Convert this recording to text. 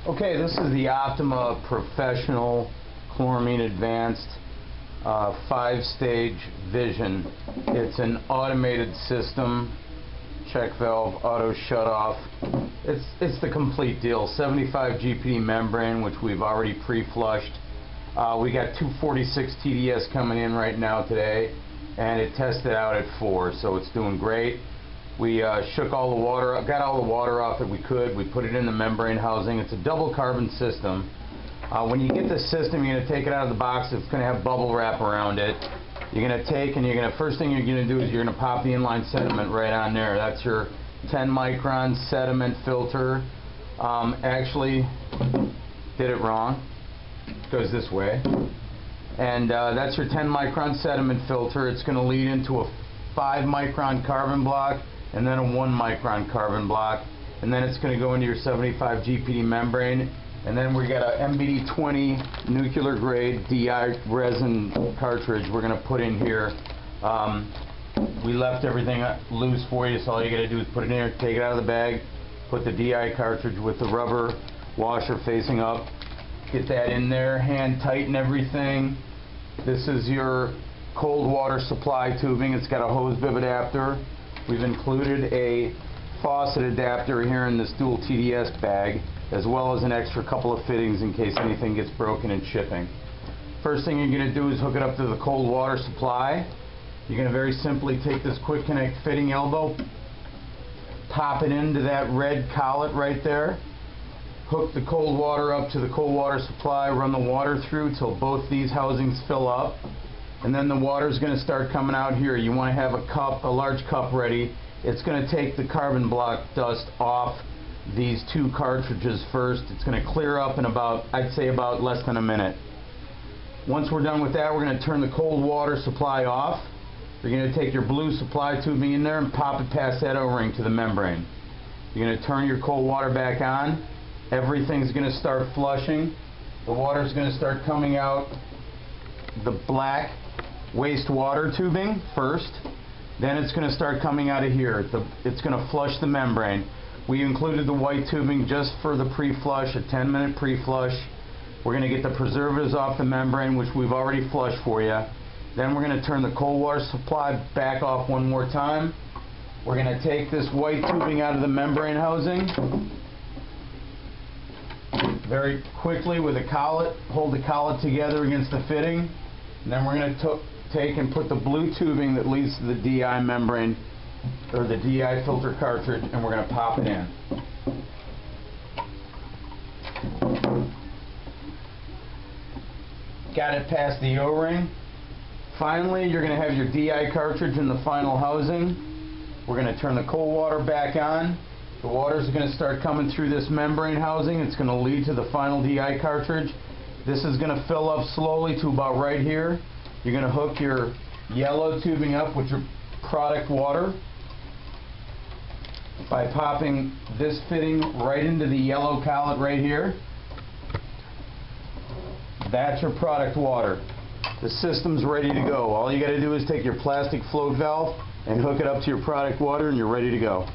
Okay, this is the Optima Professional Chloramine Advanced 5-stage vision. It's an automated system, check valve, auto shut off. It's the complete deal. 75 GPD membrane, which we've already pre-flushed. We got 246 TDS coming in right now today, and it tested out at 4, so it's doing great. We shook all the water, got all the water off that we could. We put it in the membrane housing. It's a double carbon system. When you get this system, you're going to take it out of the box. It's going to have bubble wrap around it. You're going to take and first thing you're going to do is you're going to pop the inline sediment right on there. That's your 10 micron sediment filter. Actually, did it wrong. It goes this way. And that's your 10 micron sediment filter. It's going to lead into a 5 micron carbon block, and then a 1 micron carbon block, and then it's going to go into your 75 GPD membrane, and then we got a MBD20 nuclear grade DI resin cartridge we're going to put in here. We left everything loose for you, so all you got to do is put it in here, take it out of the bag, put the DI cartridge with the rubber washer facing up, get that in there, hand tighten everything. This is your cold water supply tubing. It's got a hose bib adapter. We've included a faucet adapter here in this dual TDS bag, as well as an extra couple of fittings in case anything gets broken in shipping. First thing you're going to do is hook it up to the cold water supply. You're going to very simply take this quick connect fitting elbow, pop it into that red collet right there, hook the cold water up to the cold water supply, run the water through till both these housings fill up. And then the water is going to start coming out here. You want to have a large cup ready. It's going to take the carbon block dust off these two cartridges first. It's going to clear up in I'd say about less than a minute. Once we're done with that, we're going to turn the cold water supply off. You're going to take your blue supply tubing in there and pop it past that O-ring to the membrane. You're going to turn your cold water back on. Everything's going to start flushing. The water's going to start coming out the black wastewater tubing first, then it's going to start coming out of here. It's going to flush the membrane. We included the white tubing just for the pre-flush, a 10-minute pre-flush. We're going to get the preservatives off the membrane, which we've already flushed for you. Then we're going to turn the cold water supply back off one more time. We're going to take this white tubing out of the membrane housing very quickly with a collet, hold the collet together against the fitting. And then we're going to take and put the blue tubing that leads to the DI membrane, or the DI filter cartridge, and we're going to pop it in. Got it past the O-ring. Finally, you're going to have your DI cartridge in the final housing. We're going to turn the cold water back on. The water is going to start coming through this membrane housing. It's going to lead to the final DI cartridge. This is going to fill up slowly to about right here. You're going to hook your yellow tubing up with your product water by popping this fitting right into the yellow collet right here. That's your product water. The system's ready to go. All you got to do is take your plastic float valve and hook it up to your product water, and you're ready to go.